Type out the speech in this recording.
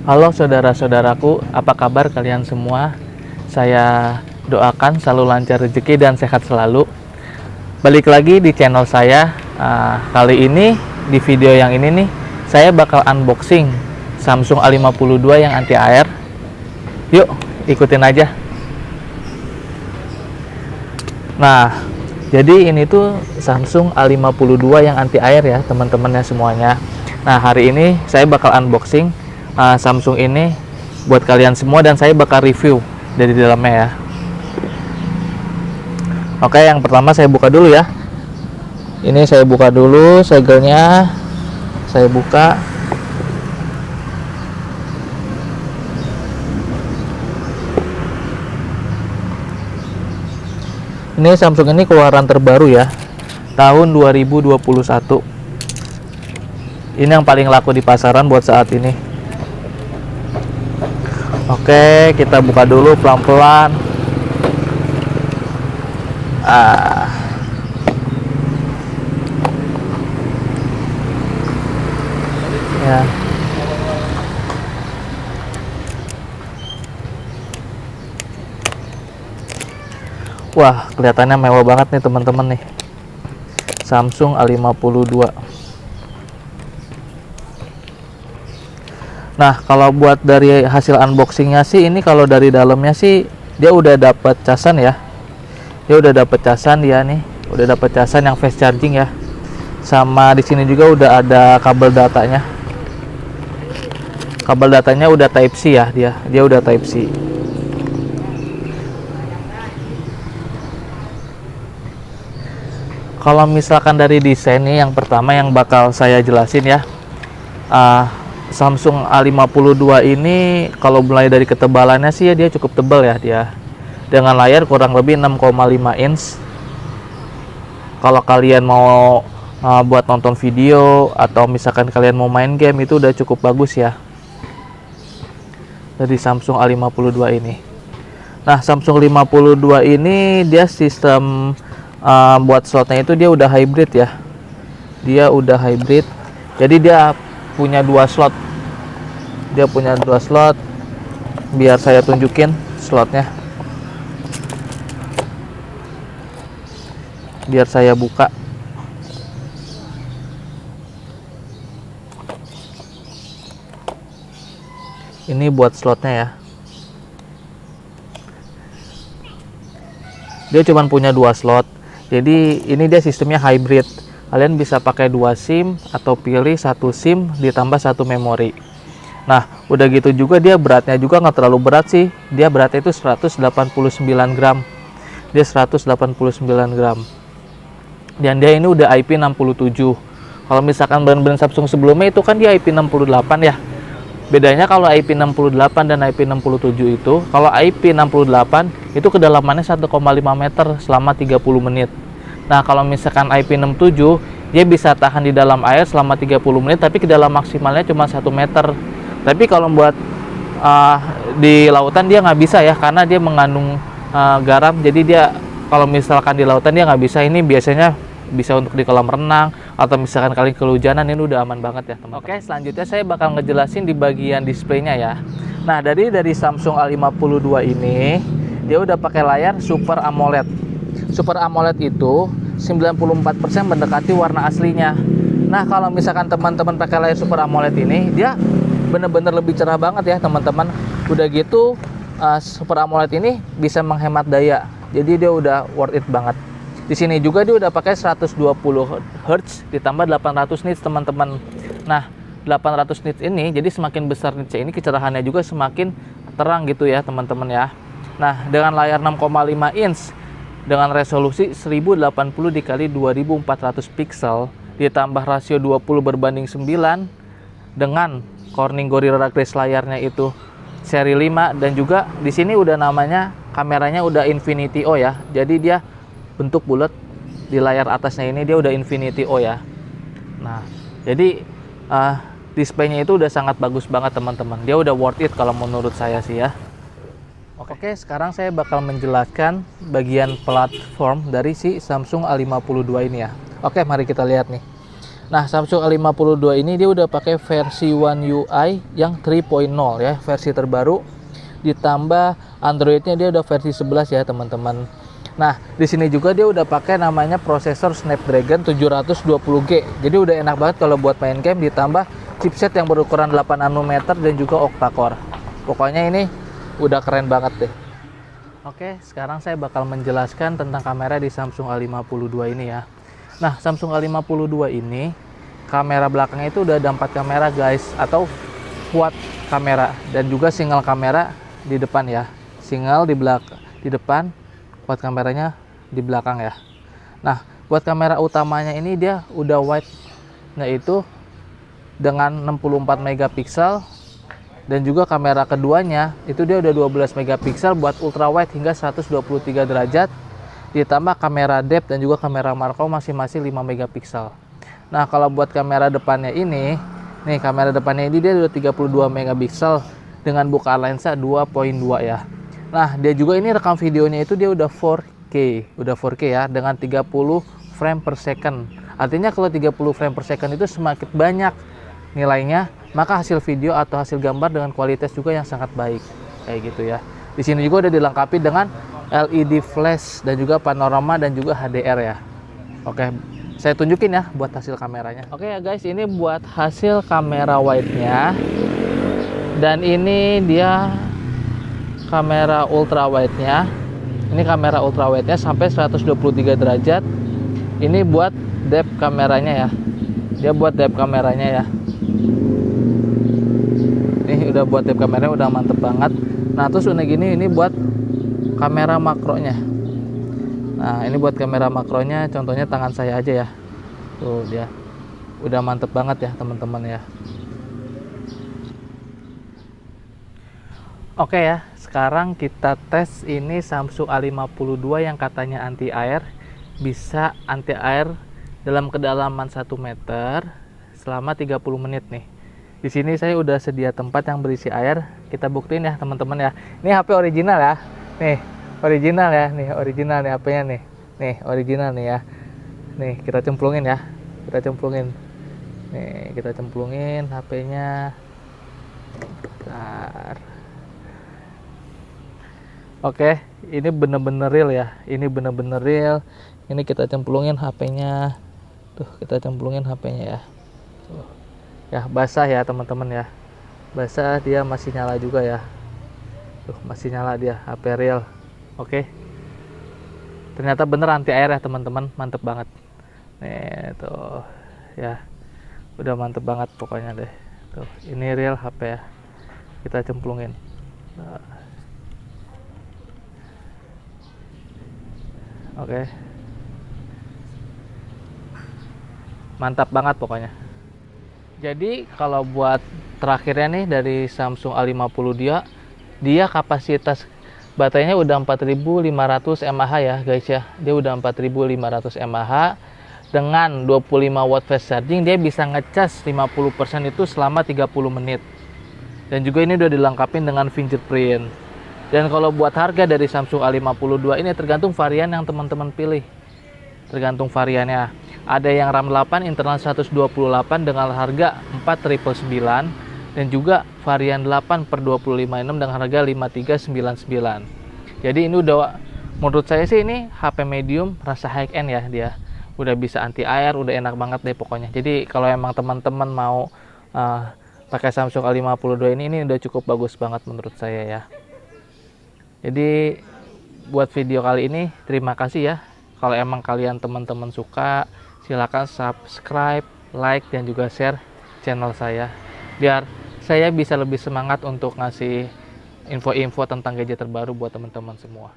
Halo saudara-saudaraku, apa kabar kalian semua? Saya doakan selalu lancar rezeki dan sehat selalu. Balik lagi di channel saya. Kali ini di video yang ini nih, saya bakal unboxing Samsung A52 yang anti air. Yuk, ikutin aja. Nah, jadi ini tuh Samsung A52 yang anti air ya teman-temannya semuanya. Nah, hari ini saya bakal unboxing Samsung ini buat kalian semua dan saya bakal review dari dalamnya ya. Oke, yang pertama saya buka dulu ya. Ini saya buka dulu segelnya. Saya buka. Ini Samsung ini keluaran terbaru ya, tahun 2021. Ini yang paling laku di pasaran buat saat ini. Oke, kita buka dulu pelan-pelan. Ya. Wah, kelihatannya mewah banget nih teman-teman nih. Samsung A52. Nah, kalau buat dari hasil unboxingnya sih, ini kalau dari dalamnya sih dia udah dapat casan ya. Dia udah dapat casan dia nih, udah dapat casan yang fast charging ya. Sama di sini juga udah ada kabel datanya. Kabel datanya udah Type C ya dia udah Type C. Kalau misalkan dari desain nih, yang pertama yang bakal saya jelasin ya, Samsung A52 ini kalau mulai dari ketebalannya sih ya dia cukup tebal ya dia. Dengan layar kurang lebih 6,5 inch. Kalau kalian mau buat nonton video atau misalkan kalian mau main game itu udah cukup bagus ya. Dari Samsung A52 ini. Nah, Samsung 52 ini dia sistem buat slotnya itu dia udah hybrid ya. Dia udah hybrid. Jadi dia punya dua slot. Dia punya dua slot. Biar saya tunjukin slotnya. Biar saya buka. Ini buat slotnya ya. Dia cuma punya dua slot. Jadi ini dia sistemnya hybrid. Kalian bisa pakai 2 SIM atau pilih 1 SIM ditambah 1 memori. Nah, udah gitu juga dia beratnya juga nggak terlalu berat sih. Dia beratnya itu 189 gram. Dia 189 gram. Dan dia ini udah IP67. Kalau misalkan brand-brand Samsung sebelumnya itu kan dia IP68 ya. Bedanya kalau IP68 dan IP67 itu, kalau IP68 itu kedalamannya 1,5 meter selama 30 menit. Nah, kalau misalkan IP67 dia bisa tahan di dalam air selama 30 menit tapi kedalaman maksimalnya cuma 1 meter. Tapi kalau buat di lautan dia nggak bisa ya, karena dia mengandung garam. Jadi dia kalau misalkan di lautan dia nggak bisa. Ini biasanya bisa untuk di kolam renang atau misalkan kalian kehujanan, ini udah aman banget ya teman-teman. Oke, selanjutnya saya bakal ngejelasin di bagian displaynya ya. Nah, dari Samsung A52 ini dia udah pakai layar Super AMOLED. Super AMOLED itu 94% mendekati warna aslinya. Nah, kalau misalkan teman-teman pakai layar Super AMOLED ini, dia bener-bener lebih cerah banget ya teman-teman. Udah gitu Super AMOLED ini bisa menghemat daya. Jadi dia udah worth it banget. Di sini juga dia udah pakai 120 Hz ditambah 800 nits teman-teman. Nah, 800 nits ini jadi semakin besar nitsnya ini kecerahannya juga semakin terang gitu ya teman-teman ya. Nah, dengan layar 6,5 inch dengan resolusi 1080 dikali 2400 pixel ditambah rasio 20 berbanding 9 dengan Corning Gorilla Glass layarnya itu seri 5, dan juga di sini udah namanya kameranya udah Infinity O ya. Jadi dia bentuk bulat di layar atasnya ini dia udah Infinity O ya. Nah, jadi displaynya itu udah sangat bagus banget teman-teman. Dia udah worth it kalau menurut saya sih ya. Oke, sekarang saya bakal menjelaskan bagian platform dari si Samsung A52 ini ya. Oke, mari kita lihat nih. Nah, Samsung A52 ini dia udah pakai versi One UI yang 3.0 ya, versi terbaru. Ditambah Androidnya dia udah versi 11 ya, teman-teman. Nah, di sini juga dia udah pakai namanya prosesor Snapdragon 720G. Jadi udah enak banget kalau buat main game, ditambah chipset yang berukuran 8 nanometer dan juga octa-core. Pokoknya ini udah keren banget deh. Oke, sekarang saya bakal menjelaskan tentang kamera di Samsung A52 ini ya. Nah, Samsung A52 ini kamera belakangnya itu udah ada 4 kamera guys, atau quad kamera, dan juga single kamera di depan ya. Single di belakang, di depan, quad kameranya di belakang ya. Nah, buat kamera utamanya ini dia udah wide, yaitu dengan 64 megapiksel, dan juga kamera keduanya itu dia udah 12 megapiksel buat ultra wide hingga 123 derajat. Ditambah kamera depth dan juga kamera makro masing-masing 5 megapiksel. Nah, kalau buat kamera depannya ini, nih kamera depannya ini dia udah 32 megapiksel dengan bukaan lensa 2.2 ya. Nah, dia juga ini rekam videonya itu dia udah 4K ya, dengan 30 frame per second. Artinya kalau 30 frame per second itu semakin banyak nilainya, maka hasil video atau hasil gambar dengan kualitas juga yang sangat baik, kayak gitu ya. Di sini juga udah dilengkapi dengan LED flash dan juga panorama dan juga HDR ya. Oke, saya tunjukin ya buat hasil kameranya. Oke ya guys, ini buat hasil kamera wide-nya. Dan ini dia kamera ultra wide-nya. Ini kamera ultra wide-nya sampai 123 derajat. Ini buat depth kameranya ya. Dia buat depth kameranya ya. Ini udah buat depth kameranya udah mantep banget. Nah, terus udah gini, ini buat kamera makronya. Nah, ini buat kamera makronya, contohnya tangan saya aja ya. Tuh dia udah mantep banget ya teman-teman ya. Oke ya, sekarang kita tes ini Samsung A52 yang katanya anti air. Bisa anti air dalam kedalaman 1 meter selama 30 menit nih. Di sini saya udah sedia tempat yang berisi air. Kita buktiin ya teman-teman ya. Ini HP original ya. Nih, original ya. Nih, original nih HP-nya nih. Nih, original nih ya. Nih, kita cemplungin ya. Kita cemplungin. Nih, kita cemplungin HP-nya. Bentar. Oke, ini bener-bener real ya. Ini bener-bener real. Ini kita cemplungin HP-nya. Tuh, kita cemplungin HP-nya ya. Tuh. Ya, basah ya teman-teman ya. Basah, dia masih nyala juga ya. Tuh, masih nyala dia, HP real. Oke. Ternyata bener anti air ya teman-teman, mantep banget. Nih, tuh. Ya. Udah mantep banget pokoknya deh. Tuh, ini real HP ya. Kita cemplungin. Nah. Oke. Mantap banget pokoknya. Jadi kalau buat terakhirnya nih dari Samsung A52, dia kapasitas baterainya udah 4500 mAh ya guys ya. Dia udah 4500 mAh dengan 25 watt fast charging. Dia bisa ngecas 50% itu selama 30 menit. Dan juga ini udah dilengkapi dengan fingerprint. Dan kalau buat harga dari Samsung A52 ini tergantung varian yang teman-teman pilih. Tergantung variannya. Ada yang RAM 8 internal 128 dengan harga 4999, dan juga varian 8/256 dengan harga 5399. Jadi ini udah, menurut saya sih ini HP medium rasa high end ya dia. Udah bisa anti air, udah enak banget deh pokoknya. Jadi kalau emang teman-teman mau pakai Samsung A52 ini udah cukup bagus banget menurut saya ya. Jadi buat video kali ini terima kasih ya. Kalau emang kalian teman-teman suka, silakan subscribe, like, dan juga share channel saya, biar saya bisa lebih semangat untuk ngasih info-info tentang gadget terbaru buat teman-teman semua.